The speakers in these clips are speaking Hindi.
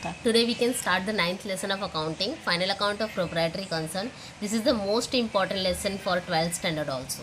start. Today we can start the 9th lesson of accounting, final account of proprietary concern. This is the most important lesson for 12th standard also.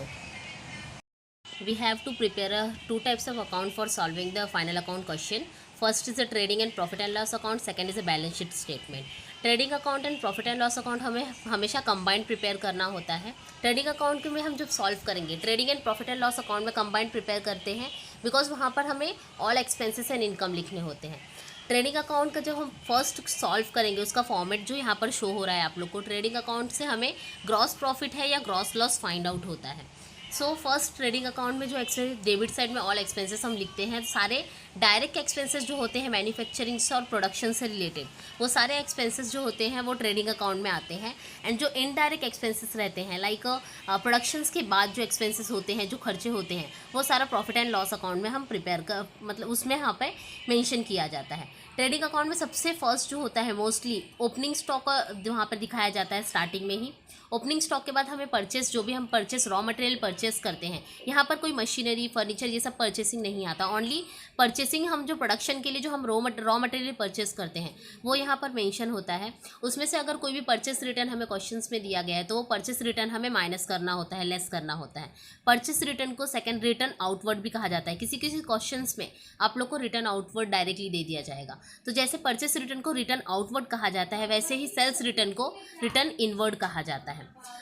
We have to prepare two types of account for solving the final account question. First is the trading and profit and loss account, second is a balance sheet statement. Trading account and profit and loss account हमें हमेशा कंबाइंड प्रिपेयर करना होता है. ट्रेडिंग अकाउंट में हम जब सॉल्व करेंगे trading and profit and loss account में कंबाइंड प्रिपेयर करते हैं बिकॉज वहाँ पर हमें ऑल एक्सपेंसेस एंड इनकम लिखने होते हैं. ट्रेडिंग अकाउंट का जब हम फर्स्ट सॉल्व करेंगे उसका फॉर्मेट जो यहाँ पर शो हो रहा है आप लोग को, ट्रेडिंग अकाउंट से हमें ग्रॉस प्रॉफिट है या ग्रॉस लॉस फाइंड आउट होता है. सो फर्स्ट ट्रेडिंग अकाउंट में जो एक्सपेंस डेबिट साइड में ऑल एक्सपेंसेस हम लिखते हैं, सारे डायरेक्ट एक्सपेंसेस जो होते हैं मैन्युफैक्चरिंग से और प्रोडक्शन से रिलेटेड वो सारे एक्सपेंसेस जो होते हैं वो ट्रेडिंग अकाउंट में आते हैं. एंड जो इनडायरेक्ट एक्सपेंसेस रहते हैं लाइक प्रोडक्शंस के बाद जो एक्सपेंसेस होते हैं, जो खर्चे होते हैं, वो सारा प्रॉफिट एंड लॉस अकाउंट में हम प्रिपेयर कर मतलब उसमें यहाँ पे मेंशन किया जाता है. ट्रेडिंग अकाउंट में सबसे फर्स्ट जो होता है मोस्टली ओपनिंग स्टॉक वहाँ पर दिखाया जाता है स्टार्टिंग में ही. ओपनिंग स्टॉक के बाद हमें परचेस, जो भी हम परचेस रॉ मटेरियल परचेस करते हैं, यहाँ पर कोई मशीनरी फर्नीचर ये सब परचेसिंग नहीं आता. ओनली परचेसिंग हम जो प्रोडक्शन के लिए जो हम रॉ मटेरियल परचेस करते हैं वो यहाँ पर मेंशन होता है. उसमें से अगर कोई भी परचेस रिटर्न हमें क्वेश्चंस में दिया गया है तो वो परचेस रिटर्न हमें माइनस करना होता है, लेस करना होता है. परचेस रिटर्न को सेकेंड रिटर्न आउटवर्ड भी कहा जाता है. किसी किसी क्वेश्चंस में आप लोग को रिटर्न आउटवर्ड डायरेक्टली दे दिया जाएगा. तो जैसे परचेस रिटर्न को रिटर्न आउटवर्ड कहा जाता है वैसे ही सेल्स रिटर्न को रिटर्न इनवर्ड कहा जाता है.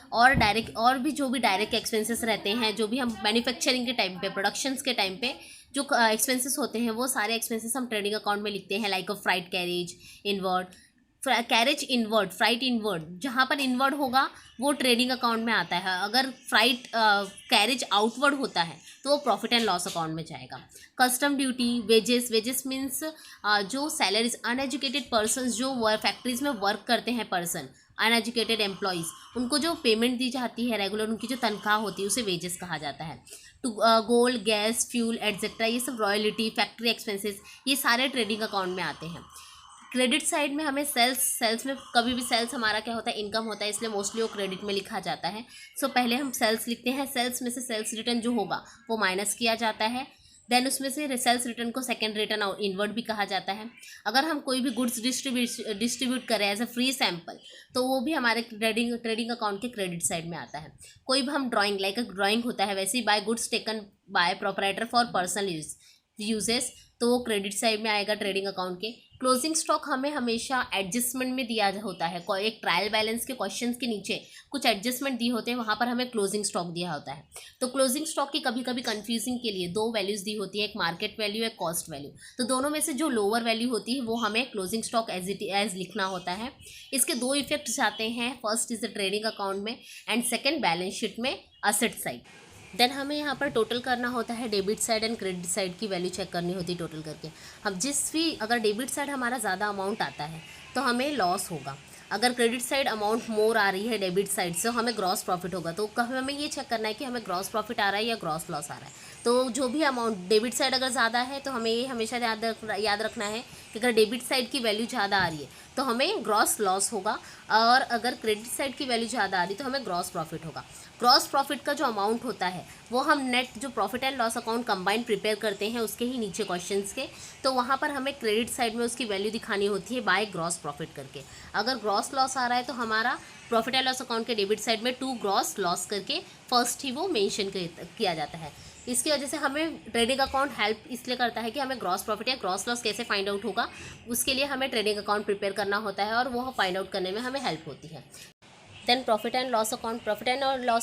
और भी जो भी डायरेक्ट एक्सपेंसेस रहते हैं, जो भी हम मैन्युफैक्चरिंग के टाइम पे, प्रोडक्शंस के टाइम पे जो एक्सपेंसेस होते हैं वो सारे एक्सपेंसेस हम ट्रेडिंग अकाउंट में लिखते हैं. Like freight carriage inward, carriage inward, freight inward, जहाँ पर इनवर्ड होगा वो ट्रेडिंग अकाउंट में आता है. अगर फ्राइट कैरेज आउटवर्ड होता है तो वो प्रॉफिट एंड लॉस अकाउंट में जाएगा. कस्टम ड्यूटी, वेजेस मीन्स जो सैलरीज, अनएजुकेटेड पर्सनस जो फैक्ट्रीज में वर्क करते हैं पर्सन, अनएजुकेटेड एम्प्लॉयज़, उनको जो पेमेंट दी जाती है रेगुलर, उनकी जो तनख्वाह होती है उसे वेजेस कहा जाता है. To gold, gas, fuel etcetera, ये सब रॉयल्टी, फैक्ट्री एक्सपेंसेस, ये सारे ट्रेडिंग अकाउंट में आते हैं. क्रेडिट साइड में हमें सेल्स में कभी भी सेल्स हमारा क्या होता है, इनकम होता है, इसलिए मोस्टली वो क्रेडिट में लिखा जाता है. सो पहले हम सेल्स लिखते हैं, सेल्स में से सेल्स रिटर्न जो होगा वो माइनस किया जाता है. देन उसमें से सेल्स रिटर्न को सेकेंड रिटर्न और इनवर्ड भी कहा जाता है. अगर हम कोई भी गुड्स डिस्ट्रीब्यूट करें एज अ फ्री सैम्पल तो वो भी हमारे ट्रेडिंग अकाउंट के क्रेडिट साइड में आता है. कोई भी हम ड्राइंग, लाइक ड्राइंग होता है वैसे ही by goods taken by proprietor for personal uses, तो वो क्रेडिट साइड में आएगा ट्रेडिंग अकाउंट के. क्लोजिंग स्टॉक हमें हमेशा एडजस्टमेंट में दिया होता है. एक ट्रायल बैलेंस के क्वेश्चंस के नीचे कुछ एडजस्टमेंट दिए होते हैं, वहाँ पर हमें क्लोजिंग स्टॉक दिया होता है. तो क्लोजिंग स्टॉक की कभी कभी कंफ्यूजिंग के लिए दो वैल्यूज़ दी होती है, एक मार्केट वैल्यू, एक कॉस्ट वैल्यू. तो दोनों में से जो लोअर वैल्यू होती है वो हमें क्लोजिंग स्टॉक एज लिखना होता है. इसके दो इफेक्ट्स आते हैं, first is the trading account में एंड सेकेंड बैलेंस शीट में असेट साइड. देन हमें यहाँ पर टोटल करना होता है, debit side and credit side की वैल्यू चेक करनी होती है टोटल करके. हम जिस भी, अगर डेबिट साइड हमारा ज़्यादा अमाउंट आता है तो हमें लॉस होगा. अगर क्रेडिट साइड अमाउंट मोर आ रही है डेबिट साइड से, हमें ग्रॉस प्रॉफिट होगा. तो हमें ये चेक करना है कि हमें ग्रॉस प्रॉफिट आ रहा है या ग्रॉस लॉस आ रहा है. तो जो भी अमाउंट डेबिट साइड अगर ज़्यादा है तो हमें ये हमेशा याद रखना है कि अगर डेबिट साइड की वैल्यू ज़्यादा आ रही है तो हमें ग्रॉस लॉस होगा, और अगर क्रेडिट साइड की वैल्यू ज़्यादा आ रही है तो हमें ग्रॉस प्रॉफिट होगा. ग्रॉस प्रॉफिट का जो अमाउंट होता है वो हम नेट जो profit and loss account combined prepare करते हैं उसके ही नीचे क्वेश्चंस के, तो वहाँ पर हमें क्रेडिट साइड में उसकी वैल्यू दिखानी होती है बाय ग्रॉस प्रॉफिट करके. अगर ग्रॉस लॉस आ रहा है तो हमारा प्रॉफिट एंड लॉस अकाउंट के डेबिट साइड में टू ग्रॉस लॉस करके फर्स्ट ही वो मेंशन किया जाता है. इसकी वजह से हमें ट्रेडिंग अकाउंट हेल्प इसलिए करता है कि हमें ग्रॉस प्रॉफिट या ग्रॉस लॉस कैसे फाइंड आउट होगा उसके लिए हमें ट्रेडिंग अकाउंट प्रिपेयर करना होता है, और वो फाइंड आउट करने में हमें हेल्प होती है. Then profit and loss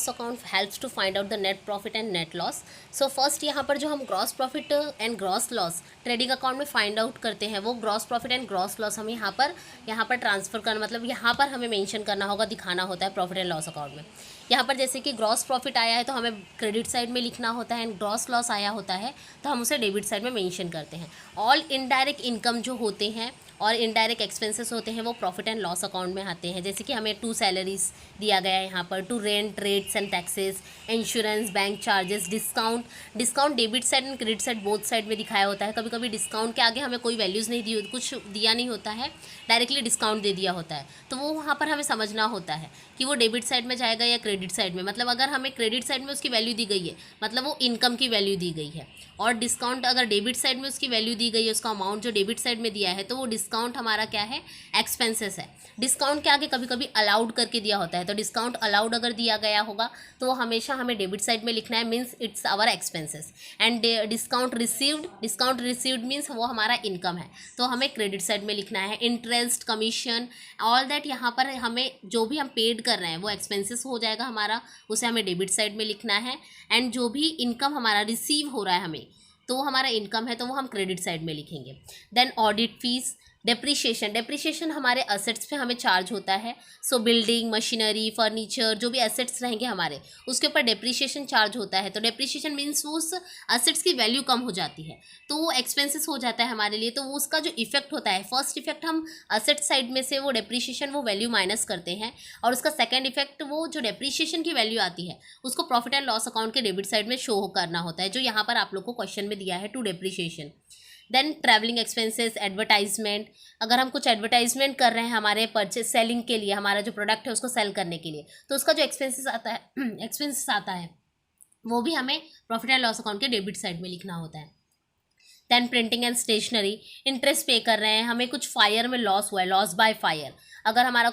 account helps to find out the net profit and net loss. So first यहाँ पर जो हम gross profit and gross loss trading account में फाइंड आउट करते हैं वो gross profit and gross loss हम यहाँ पर ट्रांसफ़र करना, मतलब यहाँ पर हमें मेंशन करना होगा, दिखाना होता है प्रॉफिट एंड लॉस अकाउंट में. यहाँ पर जैसे कि ग्रॉस प्रॉफिट आया है तो हमें क्रेडिट साइड में लिखना होता है, एंड ग्रॉस लॉस आया होता है तो हम उसे डेबिट साइड में मेंशन करते हैं. ऑल इनडायरेक्ट इनकम जो होते हैं और इनडायरेक्ट एक्सपेंसेस होते हैं वो प्रॉफिट एंड लॉस अकाउंट में आते हैं. जैसे कि हमें 2 सैलरीज दिया गया है यहाँ पर, 2 rent, rates and taxes, insurance, bank charges, discount debit side and credit side both side में दिखाया होता है. कभी कभी डिस्काउंट के आगे हमें कोई वैल्यूज़ नहीं दी, कुछ दिया नहीं होता है, डायरेक्टली डिस्काउंट दे दिया होता है. तो वो वहाँ पर हमें समझना होता है कि वो डेबिट साइड में जाएगा या क्रेडिट क्रेडिट साइड में, मतलब अगर हमें क्रेडिट साइड में उसकी वैल्यू दी गई है मतलब वो इनकम की वैल्यू दी गई है, और डिस्काउंट अगर डेबिट साइड में उसकी वैल्यू दी गई है, उसका अमाउंट जो डेबिट साइड में दिया है, तो वो डिस्काउंट हमारा क्या है, एक्सपेंसेस है। डिस्काउंट के आगे कभी कभी अलाउड करके दिया होता है, तो डिस्काउंट अलाउड अगर दिया गया होगा तो वो हमेशा हमें डेबिट साइड में लिखना है, means it's our expenses. And discount received means वो हमारा इनकम है, तो हमें क्रेडिट साइड में लिखना है। इंटरेस्ट, कमीशन, ऑल दैट यहाँ पर हमें जो भी हम पेड कर रहे हैं वो एक्सपेंसेस हो जाएगा हमारा, उसे हमें डेबिट साइड में लिखना है। एंड जो भी इनकम हमारा रिसीव हो रहा है हमें, तो वो हमारा इनकम है, तो वो हम क्रेडिट साइड में लिखेंगे। देन ऑडिट फीस, डेप्रिसिएशन हमारे असेट्स पे हमें चार्ज होता है। सो बिल्डिंग, मशीनरी, फर्नीचर, जो भी असेट्स रहेंगे हमारे, उसके ऊपर डेप्रिसिएशन चार्ज होता है। तो डेप्रिसिएशन मीन्स उस असेट्स की वैल्यू कम हो जाती है, तो वो एक्सपेंसेस हो जाता है हमारे लिए। तो वो उसका जो इफेक्ट होता है, फर्स्ट इफेक्ट हम असेट साइड में से वो डेप्रिसिएशन वो वैल्यू माइनस करते हैं, और उसका सेकेंड इफेक्ट वो जो डेप्रिसिएशन की वैल्यू आती है उसको प्रॉफिट एंड लॉस अकाउंट के डेबिट साइड में शो करना होता है, जो यहाँ पर आप लोग को क्वेश्चन में दिया है, to depreciation. Then travelling expenses, advertisement, अगर हम कुछ एडवर्टाइजमेंट कर रहे हैं हमारे परचेज सेलिंग के लिए, हमारा जो प्रोडक्ट है उसको सेल करने के लिए, तो उसका जो एक्सपेंसेस आता है वो भी हमें प्रॉफिट एंड लॉस अकाउंट के डेबिट साइड में लिखना होता है। Then printing and stationery, interest pay कर रहे हैं, हमें कुछ फायर में लॉस हुआ है, लॉस बाय फायर, अगर हमारा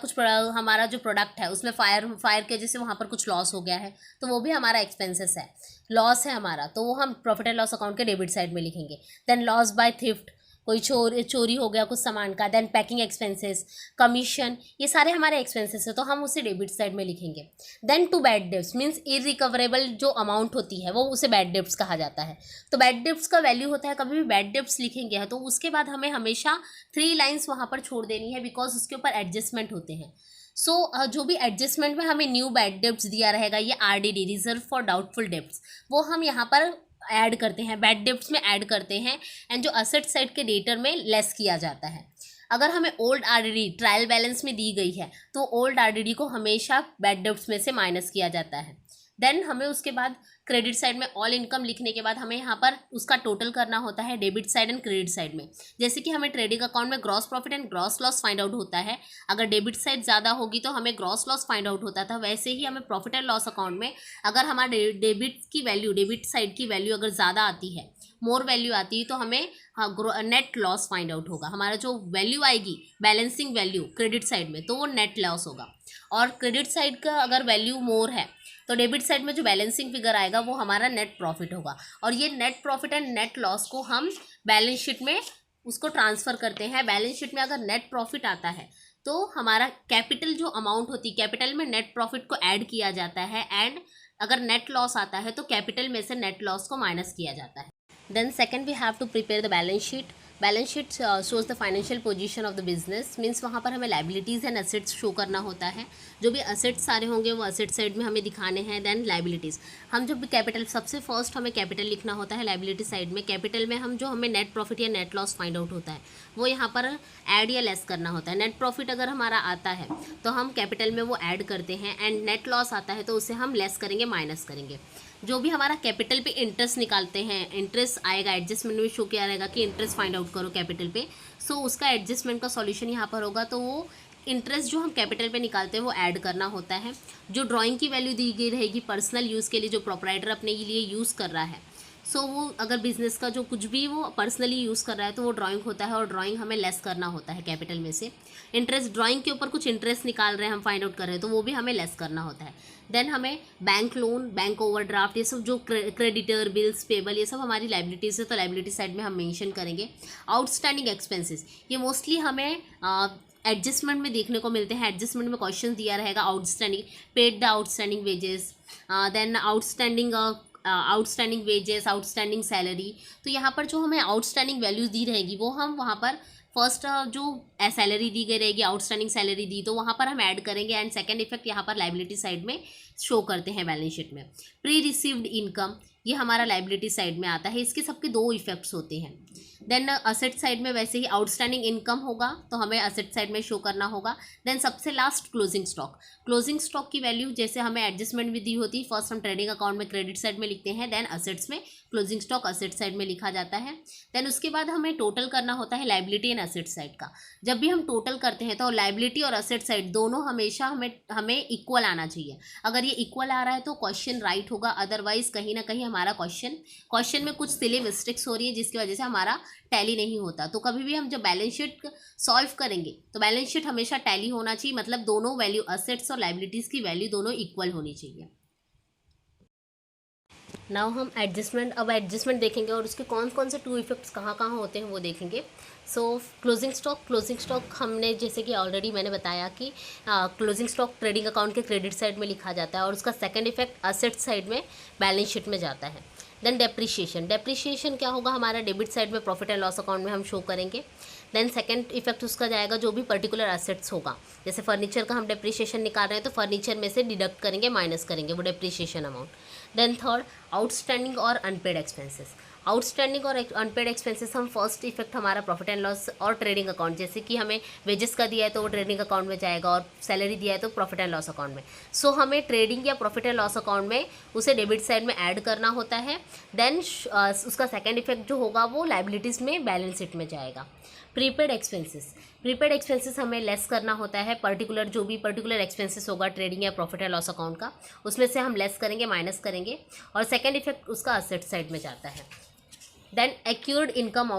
जो प्रोडक्ट है उसमें फायर की वजह से वहाँ पर कुछ लॉस हो गया है, तो वो भी हमारा एक्सपेंसेस है, लॉस है हमारा, तो वो हम प्रॉफिट एंड लॉस अकाउंट के डेबिट साइड में लिखेंगे। देन लॉस बाय थिफ्ट, कोई चोरी हो गया कुछ सामान का। देन पैकिंग एक्सपेंसेस, कमीशन, ये सारे हमारे एक्सपेंसेस है, तो हम उसे डेबिट साइड में लिखेंगे। Then to bad debts means irrecoverable जो अमाउंट होती है वो उसे बैड डेब्ट्स कहा जाता है। तो बैड डेब्ट्स का वैल्यू होता है, कभी भी बैड डेब्ट्स लिखेंगे तो उसके बाद हमें हमेशा 3 लाइन्स वहाँ पर छोड़ देनी है, बिकॉज उसके ऊपर एडजस्टमेंट होते हैं। सो जो भी एडजस्टमेंट में हमें न्यू बैड डेब्ट्स दिया रहेगा, ये RDD, reserve for doubtful debts, वो हम यहाँ पर ऐड करते हैं, बैड डेब्ट्स में ऐड करते हैं, एंड जो असेट साइड के डेटर में लेस किया जाता है। अगर हमें ओल्ड RDD ट्रायल बैलेंस में दी गई है, तो ओल्ड RDD को हमेशा बैड डेब्ट्स में से माइनस किया जाता है। देन हमें उसके बाद क्रेडिट साइड में ऑल इनकम लिखने के बाद हमें यहाँ पर उसका टोटल करना होता है debit side and credit side में। जैसे कि हमें ट्रेडिंग अकाउंट में gross profit and gross loss find out होता है, अगर डेबिट साइड ज़्यादा होगी तो हमें ग्रॉस लॉस फाइंड आउट होता था, वैसे ही हमें प्रॉफिट एंड लॉस अकाउंट में अगर हमारे डेबिट साइड की वैल्यू अगर ज़्यादा आती है, मोर वैल्यू आती है, तो हमें नेट लॉस फाइंड आउट होगा। हमारा जो वैल्यू आएगी बैलेंसिंग वैल्यू क्रेडिट साइड में, तो वो नेट लॉस होगा। और क्रेडिट साइड का अगर वैल्यू मोर है तो डेबिट साइड में जो बैलेंसिंग फिगर आएगा वो हमारा नेट प्रॉफिट होगा। और ये net profit and net loss को हम बैलेंस शीट में उसको ट्रांसफ़र करते हैं। बैलेंस शीट में अगर नेट प्रॉफिट आता है तो हमारा कैपिटल जो अमाउंट होती है, कैपिटल में नेट प्रॉफिट को ऐड किया जाता है, एंड अगर नेट लॉस आता है तो कैपिटल में से नेट लॉस को माइनस किया जाता है। Then second we have to prepare the balance sheet. Balance sheet shows the financial position of the business, means वहाँ पर हमें लाइबिलिटीज़ एंड असेट्स शो करना होता है। जो भी असेट्स सारे होंगे वो असेट साइड में हमें दिखाने हैं। देन लाइबिलिटीज़, हम जब भी कैपिटल, सबसे फर्स्ट हमें कैपिटल लिखना होता है लाइबिलिटी साइड में। कैपिटल में हम जो हमें नेट प्रॉफिट या नेट लॉस फाइंड आउट होता है वो यहाँ पर ऐड या लेस करना होता है। नेट प्रॉफिट अगर हमारा आता है तो हम कैपिटल में वो ऐड करते हैं, एंड नेट लॉस आता है तो उसे हम लेस करेंगे, माइनस करेंगे। जो भी हमारा कैपिटल पे इंटरेस्ट निकालते हैं, इंटरेस्ट आएगा, एडजस्टमेंट में शो किया रहेगा कि इंटरेस्ट फाइंड आउट करो कैपिटल पे, सो उसका एडजस्टमेंट का सॉल्यूशन यहाँ पर होगा। तो वो इंटरेस्ट जो हम कैपिटल पे निकालते हैं वो ऐड करना होता है। जो ड्राइंग की वैल्यू दी गई रहेगी पर्सनल यूज़ के लिए, जो प्रोप्राइटर अपने लिए यूज़ कर रहा है, सो वो अगर बिजनेस का जो कुछ भी वो पर्सनली यूज़ कर रहा है तो वो ड्राइंग होता है, और ड्राइंग हमें लेस करना होता है कैपिटल में से। इंटरेस्ट, ड्राइंग के ऊपर कुछ इंटरेस्ट निकाल रहे हैं हम, फाइंड आउट कर रहे हैं, तो वो भी हमें लेस करना होता है। देन हमें बैंक लोन, बैंक ओवरड्राफ्ट, ये सब जो क्रेडिटर, बिल्स पेबल, ये सब हमारी लाइबिलिटीज़ है, तो लाइबिलिटी साइड में हम मेंशन करेंगे। आउटस्टैंडिंग एक्सपेंसेस, ये मोस्टली हमें एडजस्टमेंट में देखने को मिलते हैं। एडजस्टमेंट में क्वेश्चन दिया रहेगा outstanding, paid the outstanding wages, then outstanding wages, outstanding salary. तो यहाँ पर जो हमें आउटस्टैंडिंग वैल्यूज़ दी रहेगी वो हम वहाँ पर फर्स्ट जो सैलरी दी गई रहेगी, आउटस्टैंडिंग सैलरी दी, तो वहाँ पर हम ऐड करेंगे, एंड सेकंड इफेक्ट यहाँ पर लाइबिलिटी साइड में शो करते हैं बैलेंस शीट में। प्री रिसीव्ड इनकम, ये हमारा लाइबिलिटी साइड में आता है। इसके सबके दो इफेक्ट्स होते हैं। देन असेट साइड में वैसे ही आउटस्टैंडिंग इनकम होगा तो हमें असेट साइड में शो करना होगा। देन सबसे last closing stock. Closing stock की वैल्यू जैसे हमें एडजस्टमेंट भी दी होती है, फर्स्ट हम ट्रेडिंग अकाउंट में क्रेडिट साइड में लिखते हैं, देन असेट्स में क्लोजिंग स्टॉक असेट साइड में लिखा जाता है। देन उसके बाद हमें टोटल करना होता है लाइबिलिटी एंड असेट साइड का। जब भी हम टोटल करते हैं तो लाइबिलिटी और असेट साइड दोनों हमेशा हमें इक्वल आना चाहिए। अगर ये इक्वल आ रहा है तो क्वेश्चन राइट होगा, अदरवाइज कहीं ना कहीं हमारा क्वेश्चन में कुछ सिली मिस्टेक्स हो रही है जिसकी वजह से हमारा टैली नहीं होता। तो कभी भी हम जब बैलेंस शीट सॉल्व करेंगे तो बैलेंस शीट हमेशा टैली होना चाहिए, मतलब दोनों वैल्यू असेट्स और लाइबिलिटीज़ की वैल्यू दोनों इक्वल होनी चाहिए। नाउ हम एडजस्टमेंट देखेंगे और उसके कौन कौन से टू इफेक्ट्स कहाँ कहाँ होते हैं वो देखेंगे। सो क्लोजिंग स्टॉक हमने जैसे कि ऑलरेडी मैंने बताया कि क्लोजिंग स्टॉक ट्रेडिंग अकाउंट के क्रेडिट साइड में लिखा जाता है और उसका सेकंड इफेक्ट असेट साइड में बैलेंस शीट में जाता है। देन डेप्रिशिएशन क्या होगा, हमारा डेबिट साइड में प्रॉफिट एंड लॉस अकाउंट में हम शो करेंगे। देन सेकंड इफेक्ट उसका जाएगा जो भी पर्टिकुलर एसेट्स होगा, जैसे फर्नीचर का हम डेप्रिशिएशन निकाल रहे हैं तो फर्नीचर में से डिडक्ट करेंगे, माइनस करेंगे वो depreciation amount. Then third outstanding और अनपेड एक्सपेंसेस। आउटस्टैंडिंग और अनपेड एक्सपेंसेस हम फर्स्ट इफेक्ट हमारा प्रॉफिट एंड लॉस और ट्रेडिंग अकाउंट, जैसे कि हमें वेजेस का दिया है तो वो ट्रेडिंग अकाउंट में जाएगा और सैलरी दिया है तो प्रॉफिट एंड लॉस अकाउंट में। सो हमें ट्रेडिंग या प्रॉफिट एंड लॉस अकाउंट में उसे डेबिट साइड में ऐड करना होता है। देन उसका सेकेंड इफेक्ट जो होगा वो लाइबिलिटीज़ में बैलेंस शीट में जाएगा। प्रीपेड एक्सपेंसेस हमें लेस करना होता है, जो भी पर्टिकुलर एक्सपेंसेस होगा ट्रेडिंग या प्रॉफिट एंड लॉस अकाउंट का, उसमें से हम लेस करेंगे, माइनस करेंगे और सेकेंड इफेक्ट उसका असेट साइड में जाता है। देन एक्यूर्ड इनकम और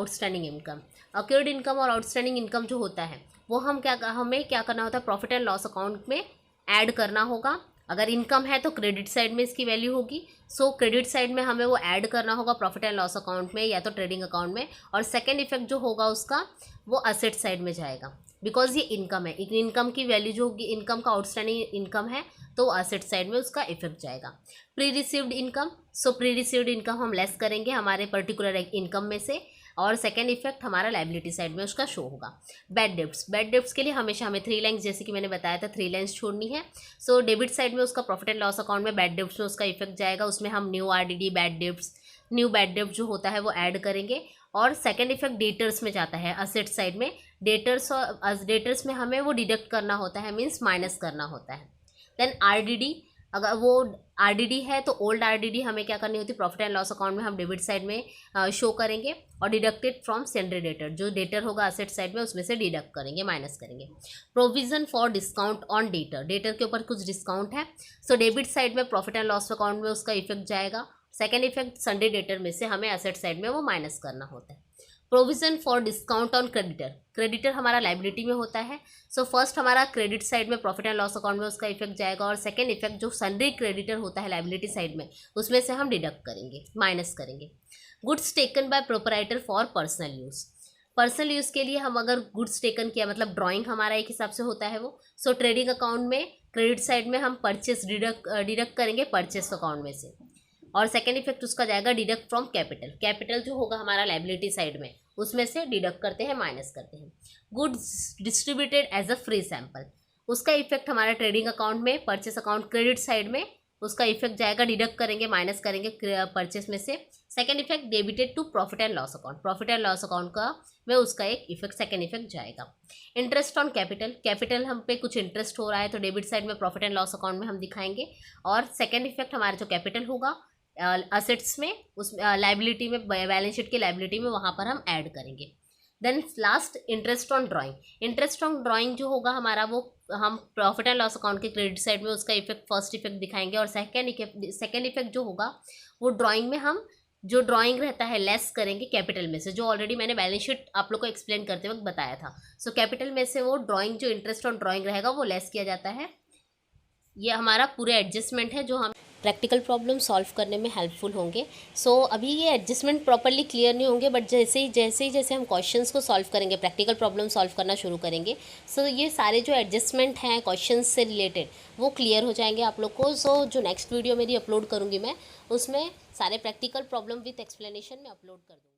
आउटस्टैंडिंग इनकम जो होता है वो हमें क्या करना होता है, प्रॉफिट एंड लॉस अकाउंट में ऐड करना होगा। अगर इनकम है तो क्रेडिट साइड में इसकी वैल्यू होगी, सो क्रेडिट साइड में हमें वो ऐड करना होगा प्रॉफिट एंड लॉस अकाउंट में या तो ट्रेडिंग अकाउंट में, और सेकेंड इफेक्ट जो होगा उसका वो असेट साइड में जाएगा, बिकॉज ये इनकम है। इनकम की वैल्यू जो होगी, इनकम का आउटस्टैंडिंग इनकम है तो असेट साइड में उसका इफेक्ट जाएगा। प्री रिसीव्ड इनकम हम लेस करेंगे हमारे पर्टिकुलर इनकम में से, और सेकेंड इफेक्ट हमारा लाइबिलिटी साइड में उसका शो होगा। बैड डेब्ट्स के लिए हमेशा हमें 3 लाइन्स, जैसे कि मैंने बताया था 3 लाइन्स छोड़नी है। सो डेबिट साइड में उसका प्रॉफिट एंड लॉस अकाउंट में बैड डेब्ट्स में उसका इफेक्ट जाएगा, उसमें हम न्यू बैड डेब्ट जो होता है वो ऐड करेंगे। और सेकेंड इफेक्ट डेटर्स में जाता है, असेट साइड में डेटर्स में हमें वो डिडक्ट करना होता है, मीन्स माइनस करना होता है। देन आरडीडी, अगर वो आरडीडी है तो ओल्ड आरडीडी हमें क्या करनी होती है, प्रॉफिट एंड लॉस अकाउंट में हम डेबिट साइड में शो करेंगे और डिडक्टेड फ्रॉम सेंडर डेटर, जो डेटर होगा असेट साइड में उसमें से डिडक्ट करेंगे, माइनस करेंगे। Provision for discount on debtor के ऊपर कुछ डिस्काउंट है, सो डेबिट साइड में प्रॉफिट एंड लॉस अकाउंट में उसका इफेक्ट जाएगा। सेकेंड इफेक्ट संडे डेटर में से हमें असेट साइड में वो माइनस करना होता है। Provision for discount on creditor हमारा लाइबिलिटी में होता है, सो फर्स्ट हमारा क्रेडिट साइड में प्रॉफिट एंड लॉस अकाउंट में उसका इफेक्ट जाएगा, और सेकेंड इफेक्ट जो सन्डे क्रेडिटर होता है लाइबिलिटी साइड में उसमें से हम डिडक्ट करेंगे, माइनस करेंगे। Goods taken by proprietor for personal use के लिए हम अगर गुड्स टेकन किया, मतलब ड्राइंग हमारा एक हिसाब से होता है वो, सो ट्रेडिंग अकाउंट में क्रेडिट साइड में हम परचेस डिडक्ट करेंगे परचेस अकाउंट में से, और सेकेंड इफेक्ट उसका जाएगा डिडक्ट फ्रॉम कैपिटल जो होगा हमारा लाइबिलिटी साइड में उसमें से डिडक्ट करते हैं, माइनस करते हैं। Goods distributed as a free sample, उसका इफेक्ट हमारा ट्रेडिंग अकाउंट में, परचेस अकाउंट क्रेडिट साइड में उसका इफेक्ट जाएगा, डिडक्ट करेंगे, माइनस करेंगे परचेस में से। Second effect debited to profit and loss account का में उसका एक इफेक्ट सेकेंड इफेक्ट जाएगा। इंटरेस्ट ऑन कैपिटल हम पे कुछ इंटरेस्ट हो रहा है तो डेबिट साइड में प्रॉफिट एंड लॉस अकाउंट में हम दिखाएंगे, और सेकेंड इफेक्ट हमारा जो कैपिटल होगा असेट्स में, उस लाइबिलिटी में, बैलेंस शीट की लाइबिलिटी में, वहाँ पर हम ऐड करेंगे। Then last interest on drawing जो होगा हमारा वो हम प्रॉफिट एंड लॉस अकाउंट के क्रेडिट साइड में उसका इफेक्ट फर्स्ट इफेक्ट दिखाएंगे, और सेकेंड इफेक्ट जो होगा वो ड्राइंग में हम जो ड्राइंग रहता है लेस करेंगे कैपिटल में से, जो ऑलरेडी मैंने बैलेंस शीट आप लोग को एक्सप्लेन करते वक्त बताया था। सो कैपिटल में से वो ड्राइंग जो इंटरेस्ट ऑन ड्राइंग रहेगा वो लेस किया जाता है। ये हमारा पूरे एडजस्टमेंट है जो हम प्रैक्टिकल प्रॉब्लम सॉल्व करने में हेल्पफुल होंगे। सो अभी ये एडजस्टमेंट प्रॉपर्ली क्लियर नहीं होंगे, बट जैसे हम क्वेश्चंस को सॉल्व करेंगे, प्रैक्टिकल प्रॉब्लम सॉल्व करना शुरू करेंगे, सो ये सारे जो एडजस्टमेंट हैं क्वेश्चंस से रिलेटेड वो क्लियर हो जाएंगे आप लोग को। सो जो नेक्स्ट वीडियो मेरी अपलोड करूँगी मैं, उसमें सारे प्रैक्टिकल प्रॉब्लम विथ एक्सप्लेनेशन में अपलोड कर दूँगी।